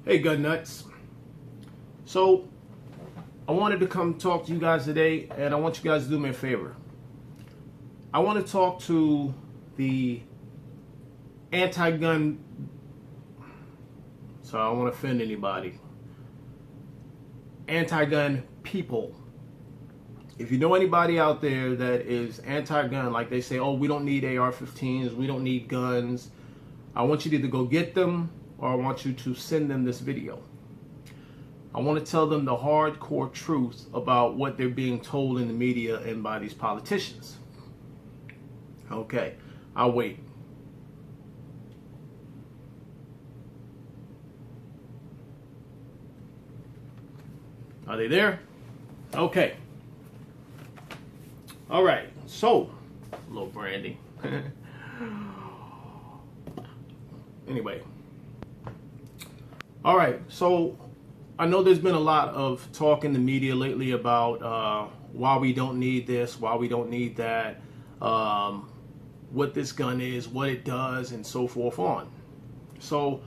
Hey gun nuts. So I wanted to come talk to you guys today, and I want you guys to do me a favor. I want to talk to the anti-gun, so I don't want to offend anybody, anti-gun people. If you know anybody out there that is anti-gun, like they say, oh, we don't need AR-15s, we don't need guns, I want you to either go get them or I want you to send them this video. I want to tell them the hardcore truth about what they're being told in the media and by these politicians. Okay, I'll wait. Are they there? Okay. All right, so, a little brandy. Anyway. All right, so I know there's been a lot of talk in the media lately about why we don't need this, why we don't need that, what this gun is, what it does, and so forth on. So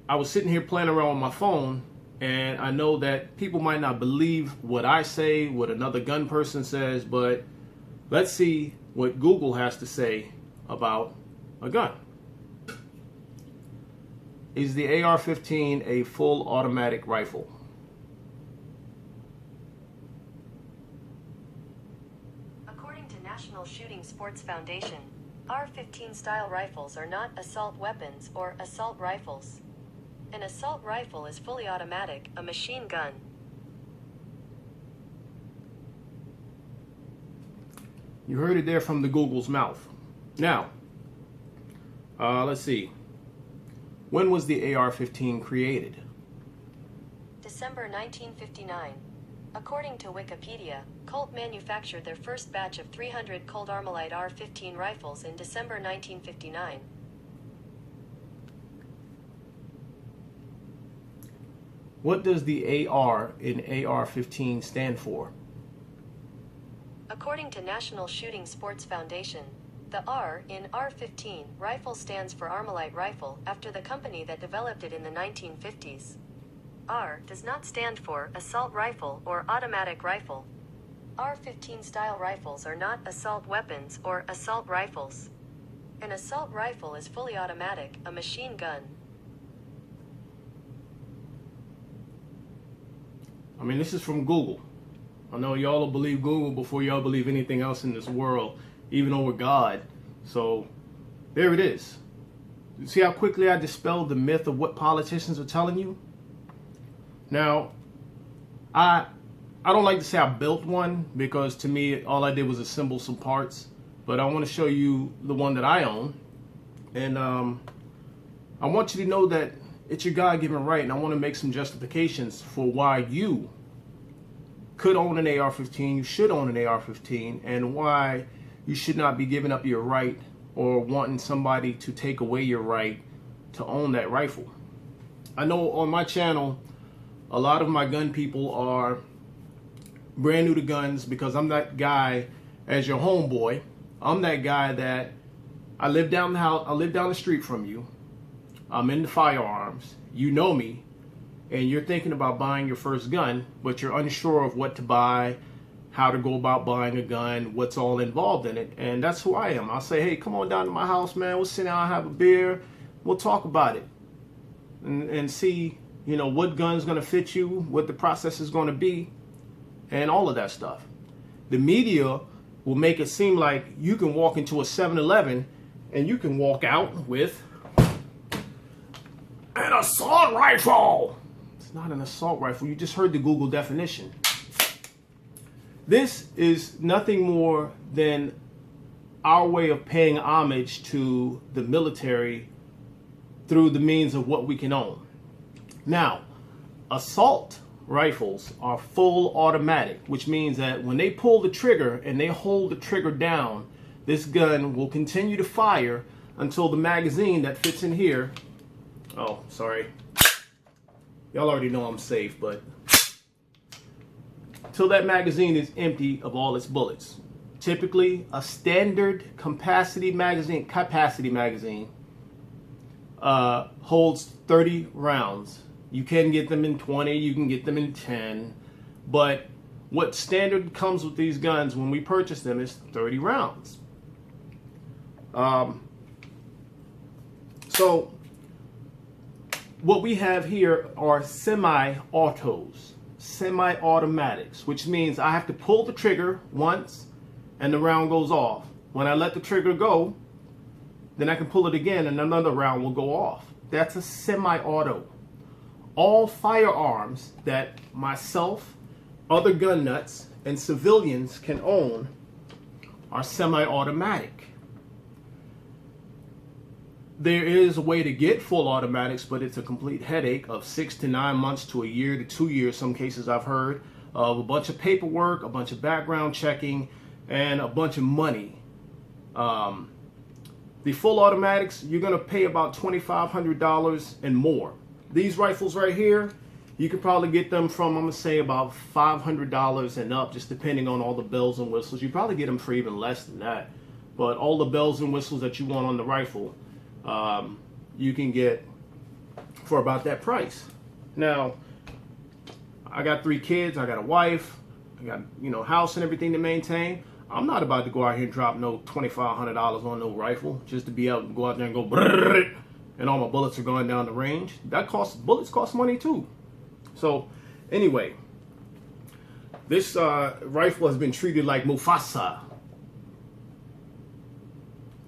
I was sitting here playing around with my phone, and I know that people might not believe what I say, what another gun person says, but let's see what Google has to say about a gun. Is the AR-15 a full automatic rifle? According to National Shooting Sports Foundation, AR-15 style rifles are not assault weapons or assault rifles. An assault rifle is fully automatic, a machine gun. You heard it there from the Google's mouth. Now, let's see. When was the AR-15 created? December 1959. According to Wikipedia, Colt manufactured their first batch of 300 Colt Armalite AR-15 rifles in December 1959. What does the AR in AR-15 stand for? According to National Shooting Sports Foundation, the R in AR-15 rifle stands for Armalite rifle after the company that developed it in the 1950s. R does not stand for assault rifle or automatic rifle. AR-15 style rifles are not assault weapons or assault rifles. An assault rifle is fully automatic, a machine gun. I mean, this is from Google. I know y'all will believe Google before y'all believe anything else in this world, even over God. So there it is. You see how quickly I dispelled the myth of what politicians are telling you? Now, I don't like to say I built one, because to me all I did was assemble some parts, but I want to show you the one that I own, and I want you to know that it's your God-given right, and I want to make some justifications for why you could own an AR-15, you should own an AR-15, and why you should not be giving up your right or wanting somebody to take away your right to own that rifle. I know on my channel, a lot of my gun people are brand new to guns, because I'm that guy as your homeboy. I'm that guy that I live down the house, I live down the street from you. I'm into firearms. You know me. And you're thinking about buying your first gun, but you're unsure of what to buy, how to go about buying a gun, what's all involved in it. And that's who I am. I'll say, hey, come on down to my house, man. We'll sit down, have a beer. We'll talk about it and see, you know, what gun's going to fit you, what the process is going to be, and all of that stuff. The media will make it seem like you can walk into a 7-Eleven and you can walk out with an assault rifle. It's not an assault rifle. You just heard the Google definition. This is nothing more than our way of paying homage to the military through the means of what we can own. Now, assault rifles are full automatic, which means that when they pull the trigger and they hold the trigger down, this gun will continue to fire until the magazine that fits in here, oh, sorry, y'all already know I'm safe, but till that magazine is empty of all its bullets. Typically, a standard capacity magazine holds 30 rounds. You can get them in 20, you can get them in 10, but what standard comes with these guns when we purchase them is 30 rounds. So what we have here are semi-autos, semi-automatics, which means I have to pull the trigger once and the round goes off. When I let the trigger go, then I can pull it again and another round will go off. That's a semi-auto. All firearms that myself, other gun nuts, and civilians can own are semi-automatic. There is a way to get full automatics, but it's a complete headache of 6 to 9 months to a year to 2 years. Some cases I've heard of a bunch of paperwork, a bunch of background checking, and a bunch of money. The full automatics, you're going to pay about $2,500 and more. These rifles right here, you could probably get them from, I'm going to say, about $500 and up, just depending on all the bells and whistles. You probably get them for even less than that. But all the bells and whistles that you want on the rifle, you can get for about that price. Now, I got 3 kids, I got a wife, I got, house and everything to maintain. I'm not about to go out here and drop no $2,500 on no rifle just to be able to go out there and go brrrr, and all my bullets are going down the range. Bullets cost money too. So anyway, this rifle has been treated like Mufasa.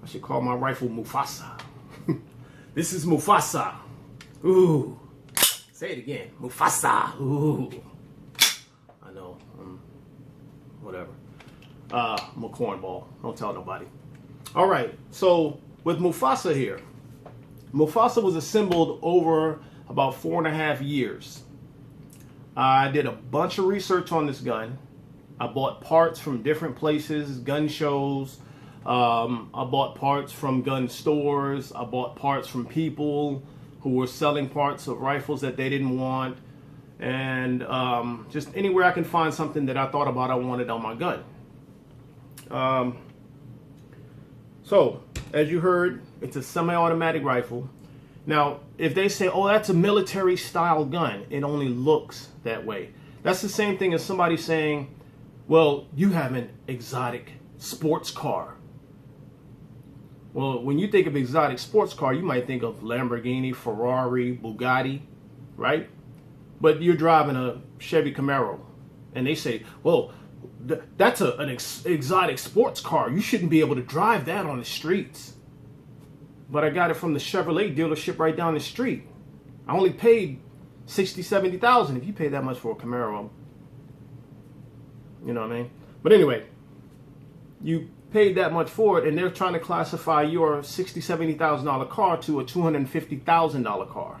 I should call my rifle Mufasa. This is Mufasa. Ooh. Say it again. Mufasa. Ooh. I know. Whatever. I'm a cornball. Don't tell nobody. All right. So with Mufasa here, Mufasa was assembled over about 4.5 years. I did a bunch of research on this gun. I bought parts from different places, gun shows. I bought parts from gun stores. I bought parts from people who were selling parts of rifles that they didn't want. And just anywhere I can find something that I thought about I wanted on my gun. So, as you heard, it's a semi-automatic rifle. Now, if they say, oh, that's a military style gun, it only looks that way. That's the same thing as somebody saying, well, you have an exotic sports car. Well, when you think of exotic sports car, you might think of Lamborghini, Ferrari, Bugatti, right? But you're driving a Chevy Camaro, and they say, well, that's an exotic sports car. You shouldn't be able to drive that on the streets. But I got it from the Chevrolet dealership right down the street. I only paid $60,000, $70,000. If you pay that much for a Camaro, you know what I mean? But anyway, you paid that much for it, and they're trying to classify your $60,000, $70,000 car to a $250,000 car.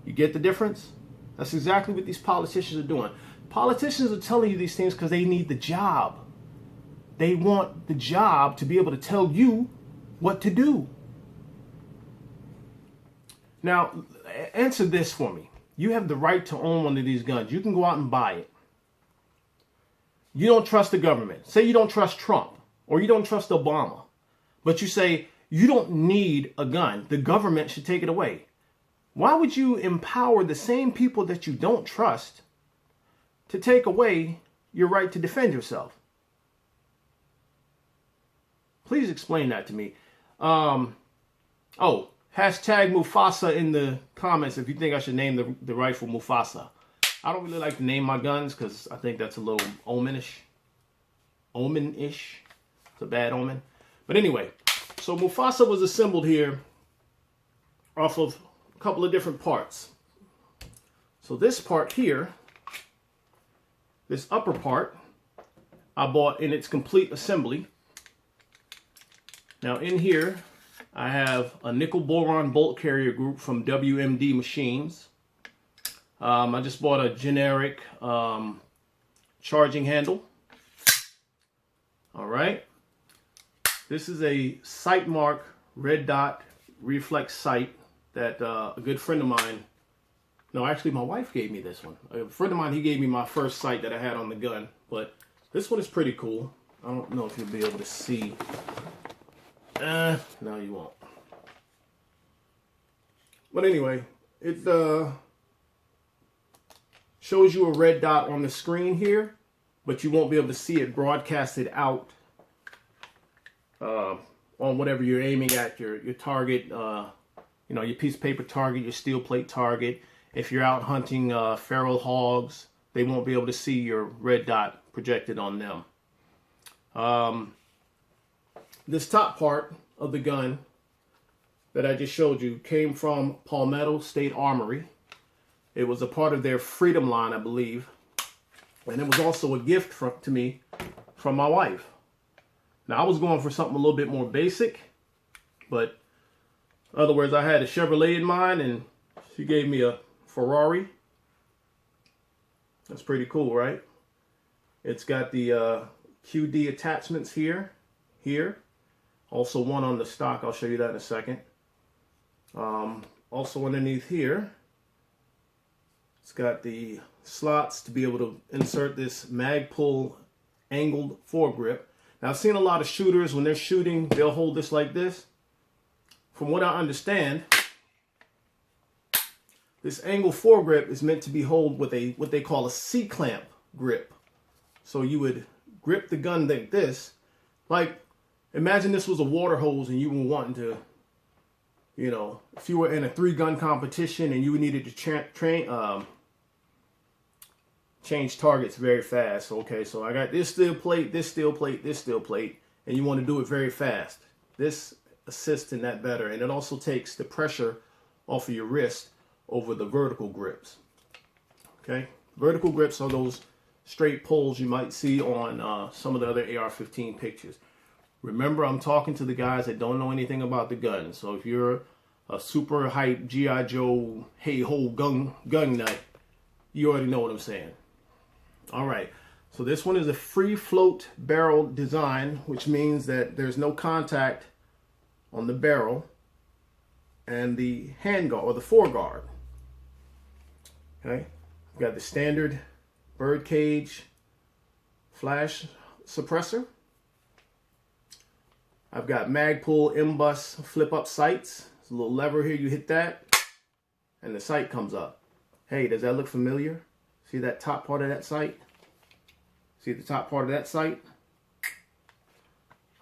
You get the difference? That's exactly what these politicians are doing. Politicians are telling you these things because they need the job. They want the job to be able to tell you what to do. Now, answer this for me. You have the right to own one of these guns. You can go out and buy it. You don't trust the government. Say you don't trust Trump or you don't trust Obama. But you say you don't need a gun. The government should take it away. Why would you empower the same people that you don't trust to take away your right to defend yourself? Please explain that to me. Hashtag Mufasa in the comments if you think I should name the rifle Mufasa. I don't really like to name my guns because I think that's a little omenish. Omen-ish. It's a bad omen. But anyway, so Mufasa was assembled here off of a couple of different parts. So this part here, this upper part, I bought in its complete assembly. Now in here, I have a nickel boron bolt carrier group from WMD Machines. I just bought a generic charging handle. All right. This is a sight mark red dot reflex sight that a good friend of mine, no, actually my wife gave me this one. A friend of mine, he gave me my first sight that I had on the gun, but this one is pretty cool. I don't know if you'll be able to see. No, you won't. But anyway, it shows you a red dot on the screen here, but you won't be able to see it broadcasted out on whatever you're aiming at, your target, you know, your piece of paper target, your steel plate target. If you're out hunting feral hogs, they won't be able to see your red dot projected on them. This top part of the gun that I just showed you came from Palmetto State Armory. It was a part of their Freedom line, I believe. And it was also a gift to me from my wife. Now, I was going for something a little bit more basic, but in other words, I had a Chevrolet in mind, and she gave me a Ferrari. That's pretty cool, right? It's got the QD attachments here. Also one on the stock. I'll show you that in a second. Also underneath here, it's got the slots to be able to insert this Magpul angled foregrip. Now, I've seen a lot of shooters, when they're shooting, they'll hold this like this. From what I understand, this angled foregrip is meant to be held with a what they call a C-clamp grip. So you would grip the gun like this. Like, imagine this was a water hose and you were wanting to, you know, if you were in a 3-gun competition and you needed to change targets very fast. Okay, so I got this steel plate, this steel plate, this steel plate, and you want to do it very fast. This assists in that better, and it also takes the pressure off of your wrist over the vertical grips. Okay, vertical grips are those straight pulls you might see on some of the other AR-15 pictures. Remember, I'm talking to the guys that don't know anything about the gun. So if you're a super hype G.I. Joe hey-ho gun nut, you already know what I'm saying. All right, so this one is a free float barrel design, which means that there's no contact on the barrel and the handguard or the foreguard. Okay, I've got the standard birdcage flash suppressor. I've got Magpul M-Bus flip-up sights. There's a little lever here, you hit that, and the sight comes up. Hey, does that look familiar? See that top part of that sight? See the top part of that sight?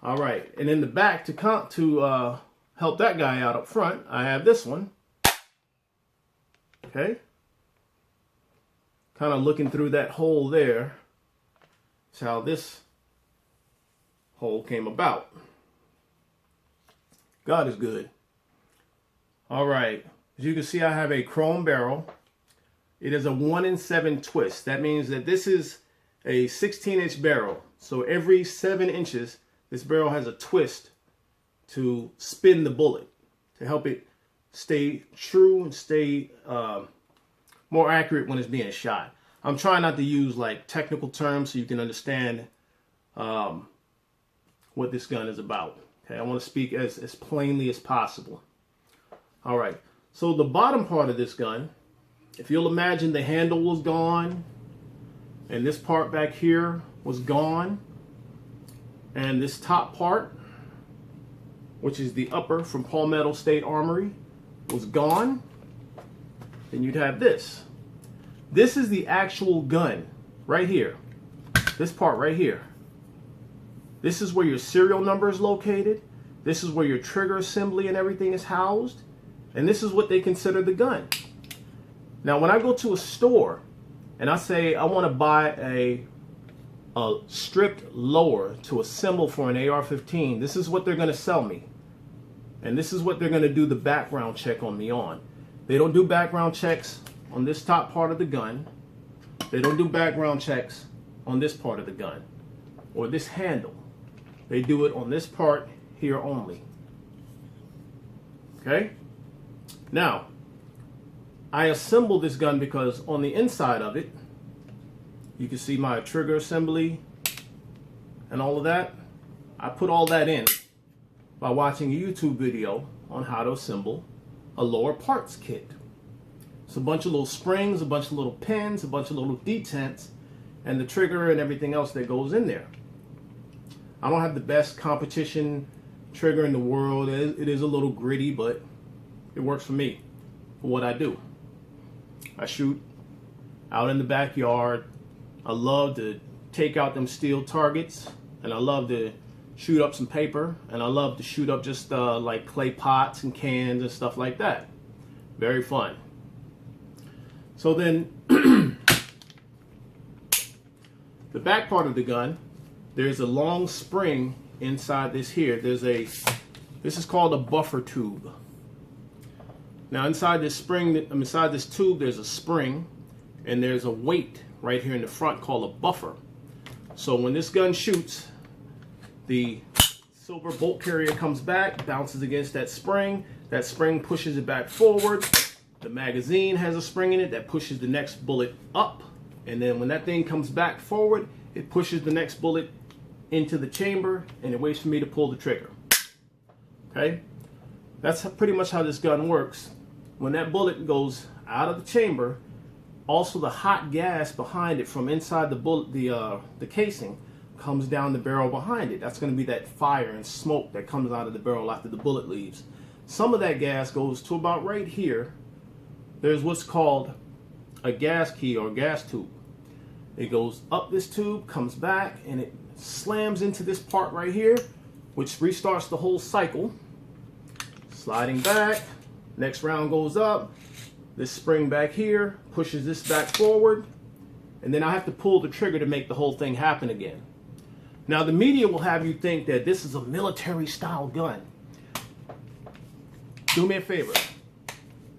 All right, and in the back to help that guy out up front, I have this one. Okay. Kind of looking through that hole there. That's how this hole came about. God is good. All right, as you can see, I have a chrome barrel. It is a 1-in-7 twist. That means that this is a 16-inch barrel. So every 7 inches, this barrel has a twist to spin the bullet, to help it stay true and stay more accurate when it's being shot. I'm trying not to use like technical terms so you can understand what this gun is about. Okay, I want to speak as plainly as possible. All right, so the bottom part of this gun, if you'll imagine, the handle was gone, and this part back here was gone, and this top part, which is the upper from Palmetto State Armory, was gone, then you'd have this. This is the actual gun right here. This part right here. This is where your serial number is located. This is where your trigger assembly and everything is housed. And this is what they consider the gun. Now, when I go to a store and I say I want to buy a stripped lower to assemble for an AR-15, this is what they're going to sell me. And this is what they're going to do the background check on me on. They don't do background checks on this top part of the gun. They don't do background checks on this part of the gun or this handle. They do it on this part here only. Okay? Now, I assembled this gun because on the inside of it, you can see my trigger assembly and all of that. I put all that in by watching a YouTube video on how to assemble a lower parts kit. It's a bunch of little springs, a bunch of little pins, a bunch of little detents, and the trigger and everything else that goes in there. I don't have the best competition trigger in the world. It is a little gritty, but it works for me, for what I do. I shoot out in the backyard. I love to take out them steel targets, and I love to shoot up some paper, and I love to shoot up just like clay pots and cans and stuff like that. Very fun. So then the back part of the gun, there's a long spring inside this here. This is called a buffer tube. Now inside this tube, there's a spring, and there's a weight right here in the front called a buffer. So when this gun shoots, the silver bolt carrier comes back, bounces against that spring pushes it back forward. The magazine has a spring in it that pushes the next bullet up, and then when that thing comes back forward, it pushes the next bullet into the chamber, and it waits for me to pull the trigger. Okay, that's pretty much how this gun works. When that bullet goes out of the chamber, also the hot gas behind it from inside the bullet, the casing, comes down the barrel behind it. That's going to be that fire and smoke that comes out of the barrel after the bullet leaves. Some of that gas goes to about right here. There's what's called a gas key or gas tube. It goes up this tube, comes back, and it slams into this part right here, which restarts the whole cycle. Sliding back, next round goes up, this spring back here pushes this back forward, and then I have to pull the trigger to make the whole thing happen again. Now the media will have you think that this is a military style gun. Do me a favor,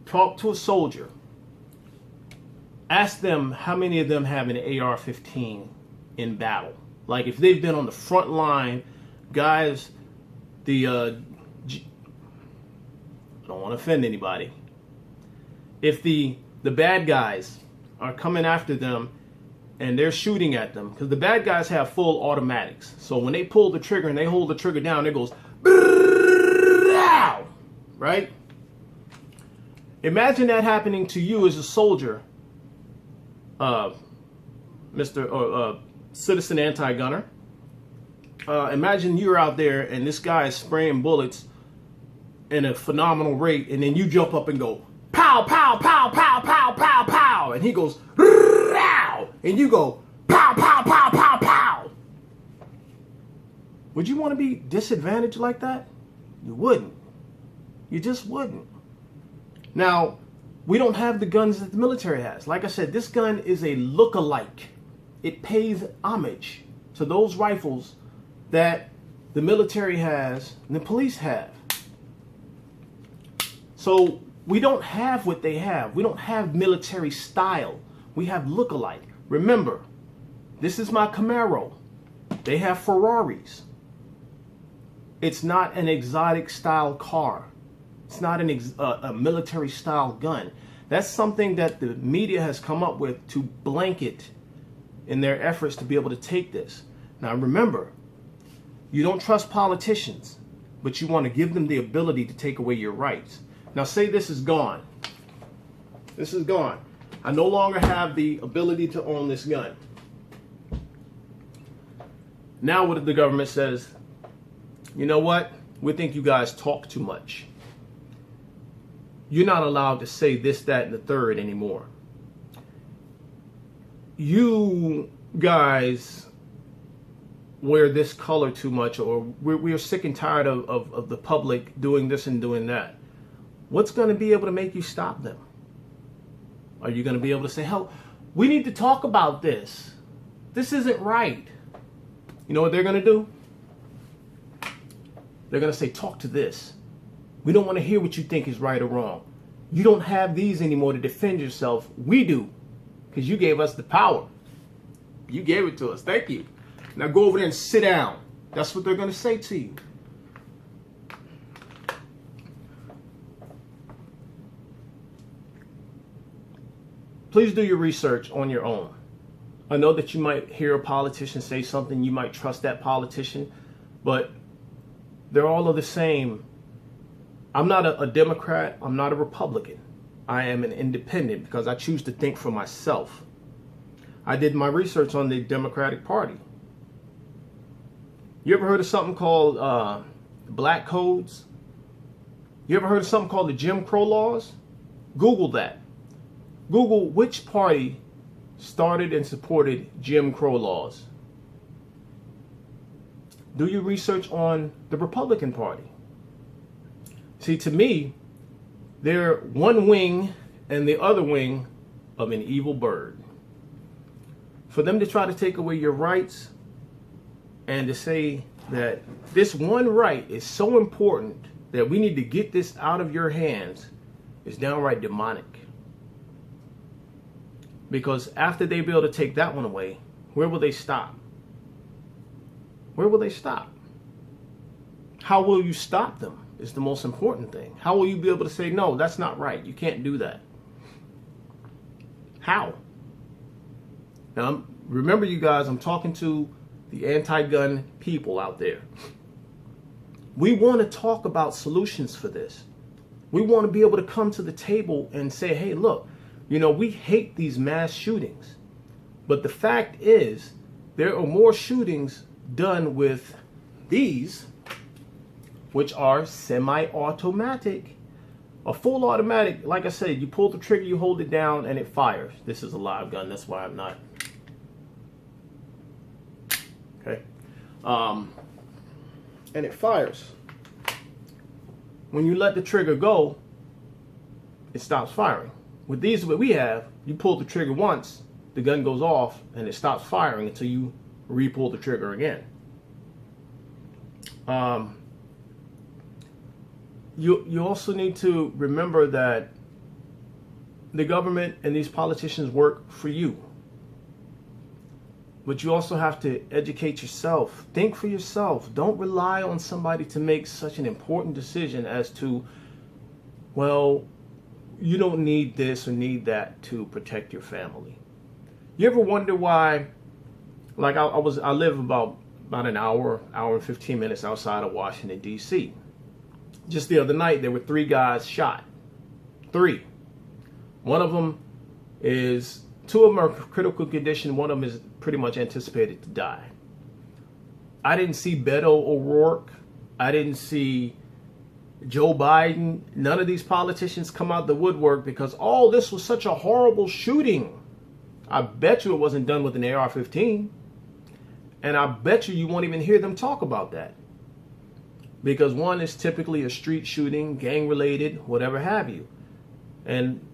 talk to a soldier. Ask them how many of them have an AR-15 in battle. Like if they've been on the front line, guys, I don't want to offend anybody. If the bad guys are coming after them and they're shooting at them, because the bad guys have full automatics. So when they pull the trigger and they hold the trigger down, it goes, right? Imagine that happening to you as a soldier, citizen anti-gunner. Imagine you're out there and this guy is spraying bullets in a phenomenal rate, and then you jump up and go, pow, pow, pow, pow, pow, pow, pow, and he goes, row, and you go, pow, pow, pow, pow, pow. Would you want to be disadvantaged like that? You wouldn't. You just wouldn't. Now, we don't have the guns that the military has. Like I said, this gun is a look-alike. It pays homage to those rifles that the military has and the police have. So we don't have what they have. We don't have military style. We have look-alike. Remember, this is my Camaro. They have Ferraris. It's not an exotic style car. It's not a military style gun. That's something that the media has come up with to blanket in their efforts to be able to take this. Now remember, you don't trust politicians, but you want to give them the ability to take away your rights. Now say this is gone. This is gone. I no longer have the ability to own this gun. Now what if the government says, you know what? We think you guys talk too much. You're not allowed to say this, that, and the third anymore. You guys wear this color too much, or we're sick and tired of the public doing this and doing that. What's going to be able to make you stop them? Are you going to be able to say, hell, we need to talk about this. This isn't right. You know what they're going to do? They're going to say, talk to this. We don't want to hear what you think is right or wrong. You don't have these anymore to defend yourself. We do, because you gave us the power. You gave it to us. Thank you. Now go over there and sit down. That's what they're going to say to you. Please do your research on your own. I know that you might hear a politician say something, you might trust that politician, but they're all of the same. I'm not a Democrat, I'm not a Republican. I am an independent because I choose to think for myself. I did my research on the Democratic Party. You ever heard of something called black codes? You ever heard of something called the Jim Crow laws? Google that. Google which party started and supported Jim Crow laws? Do your research on the Republican Party. See, to me, they're one wing and the other wing of an evil bird. For them to try to take away your rights and to say that this one right is so important that we need to get this out of your hands is downright demonic. Because after they be able to take that one away, where will they stop? Where will they stop? How will you stop them is the most important thing. How will you be able to say, no, that's not right. You can't do that. How? Now, remember, you guys, I'm talking to the anti-gun people out there. We want to talk about solutions for this. We want to be able to come to the table and say, hey, look, you know, we hate these mass shootings. But the fact is, there are more shootings done with these, which are semi-automatic. A full automatic, like I said, you pull the trigger, you hold it down, and it fires. This is a live gun, that's why I'm not. Okay. And it fires. When you let the trigger go, it stops firing. With these, what we have, you pull the trigger once, the gun goes off, and it stops firing until you re-pull the trigger again. You also need to remember that the government and these politicians work for you. But you also have to educate yourself. Think for yourself. Don't rely on somebody to make such an important decision as to, well, you don't need this or need that to protect your family. You ever wonder why, like I live about an hour and 15 minutes outside of Washington, D.C. Just the other night, there were 3 guys shot. 3. One of them is, 2 of them are critical condition. One of them is pretty much anticipated to die. I didn't see Beto O'Rourke. I didn't see Joe Biden. None of these politicians come out the woodwork because, oh, this was such a horrible shooting. I bet you it wasn't done with an AR-15. And I bet you won't even hear them talk about that. Because one is typically a street shooting, gang related, whatever have you. And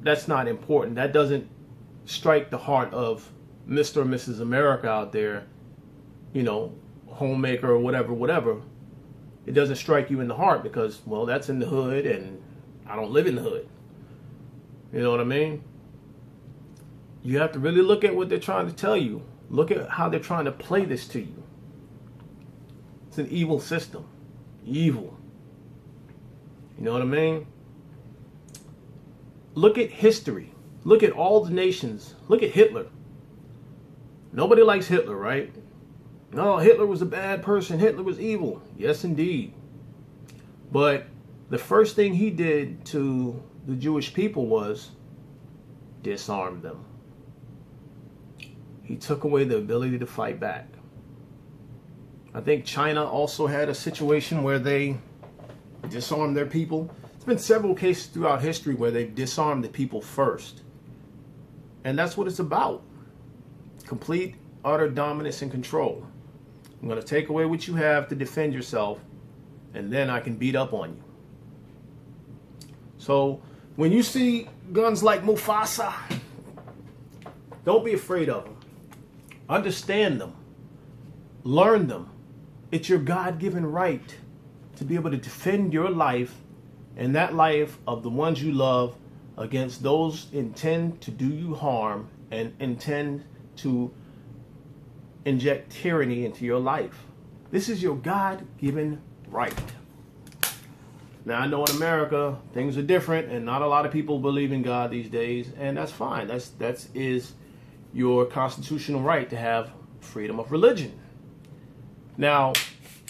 that's not important. That doesn't strike the heart of Mr. or Mrs. America out there, you know, homemaker or whatever. It doesn't strike you in the heart because, well, that's in the hood and I don't live in the hood. You know what I mean? You have to really look at what they're trying to tell you. Look at how they're trying to play this to you. It's an evil system. Evil. You know what I mean? Look at history. Look at all the nations. Look at Hitler. Nobody likes Hitler, right? No, Hitler was a bad person. Hitler was evil. Yes, indeed. But the first thing he did to the Jewish people was disarm them. He took away the ability to fight back. I think China also had a situation where they disarmed their people. There's been several cases throughout history where they've disarmed the people first. And that's what it's about. Complete, utter dominance and control. I'm going to take away what you have to defend yourself, and then I can beat up on you. So when you see guns like Mufasa, don't be afraid of them. Understand them. Learn them. It's your God-given right to be able to defend your life and that life of the ones you love against those intend to do you harm and intend to inject tyranny into your life. This is your God-given right. Now, I know in America, things are different, and not a lot of people believe in God these days, and that's fine. That is your constitutional right to have freedom of religion. Now,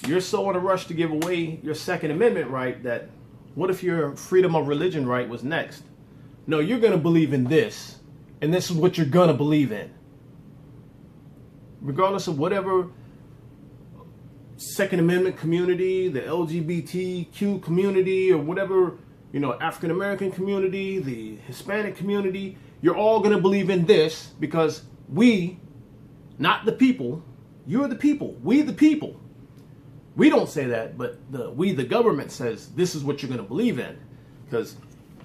you're so in a rush to give away your Second Amendment right that what if your freedom of religion right was next? No, you're going to believe in this, and this is what you're going to believe in. Regardless of whatever Second Amendment community, the LGBTQ community, or whatever, African American community, the Hispanic community, you're all going to believe in this because we, not the people, you're the people, we the people. We don't say that, but the government says this is what you're going to believe in because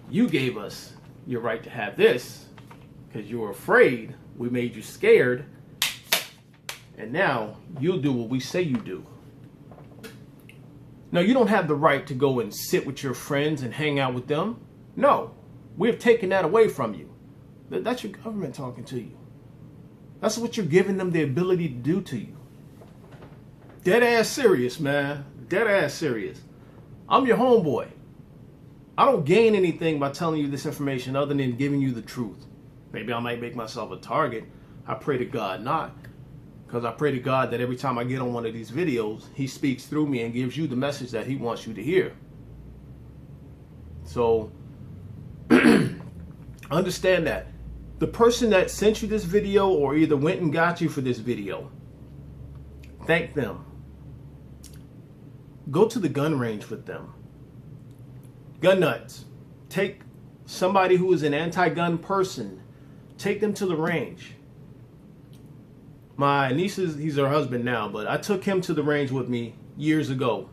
you gave us your right to have this because you were afraid. We made you scared. And now you'll do what we say you do. Now, you don't have the right to go and sit with your friends and hang out with them. No, we have taken that away from you. That's your government talking to you. That's what you're giving them the ability to do to you. Dead ass serious, man. Dead ass serious. I'm your homeboy. I don't gain anything by telling you this information other than giving you the truth. Maybe I might make myself a target. I pray to God not. Because I pray to God that every time I get on one of these videos, he speaks through me and gives you the message that he wants you to hear. So, understand that. The person that sent you this video or either went and got you for this video, thank them. Go to the gun range with them. Gun nuts. Take somebody who is an anti-gun person. Take them to the range. My niece, he's her husband now, but I took him to the range with me years ago.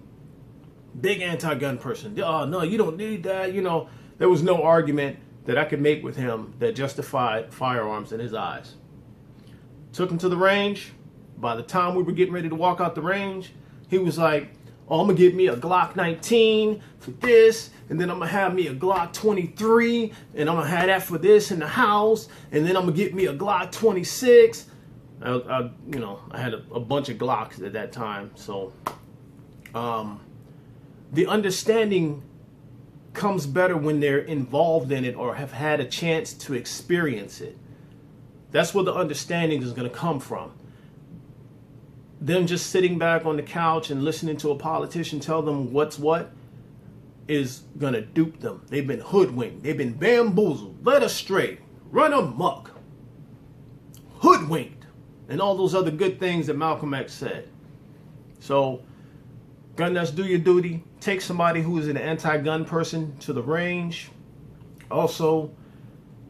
Big anti-gun person. Oh, no, you don't need that. You know, there was no argument that I could make with him that justified firearms in his eyes. Took him to the range. By the time we were getting ready to walk out the range, he was like, oh, I'm going to get me a Glock 19 for this, and then I'm going to have me a Glock 23, and I'm going to have that for this in the house, and then I'm going to get me a Glock 26. I had a bunch of Glocks at that time. So the understanding comes better when they're involved in it or have had a chance to experience it. That's where the understanding is going to come from. Them just sitting back on the couch and listening to a politician tell them what's what is going to dupe them. They've been hoodwinked. They've been bamboozled, led astray, run amok, hoodwinked. And all those other good things that Malcolm X said. So, gun nuts, do your duty. Take somebody who is an anti-gun person to the range. Also,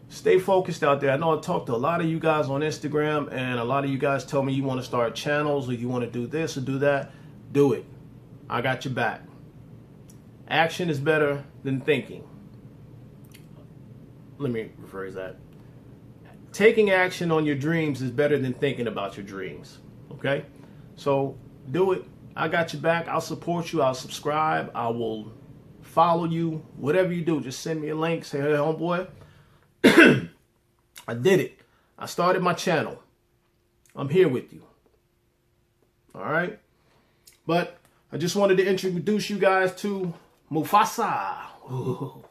stay focused out there. I know I talked to a lot of you guys on Instagram, and a lot of you guys tell me you want to start channels or you want to do this or do that. Do it. I got your back. Action is better than thinking. Let me rephrase that. Taking action on your dreams is better than thinking about your dreams. Okay? So do it. I got your back. I'll support you. I'll subscribe. I will follow you. Whatever you do, just send me a link. Say, hey, homeboy, I did it. I started my channel. I'm here with you. All right? But I just wanted to introduce you guys to Mufasa. Ooh.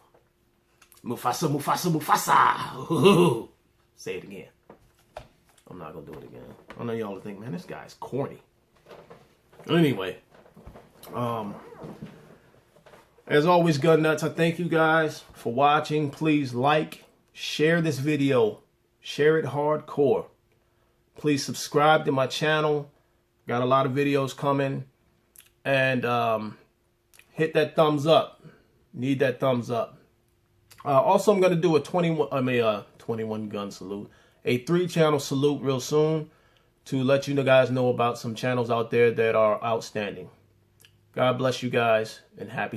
Mufasa, Mufasa, Mufasa. Ooh. Say it again. I'm not going to do it again. I know y'all think, man, this guy's corny. Anyway, as always, gun nuts, I thank you guys for watching. Please like, share this video. Share it hardcore. Please subscribe to my channel. Got a lot of videos coming. And hit that thumbs up. Need that thumbs up. Also, I'm going to do a 21 gun salute, a 3-channel salute real soon to let you guys know about some channels out there that are outstanding. God bless you guys and happy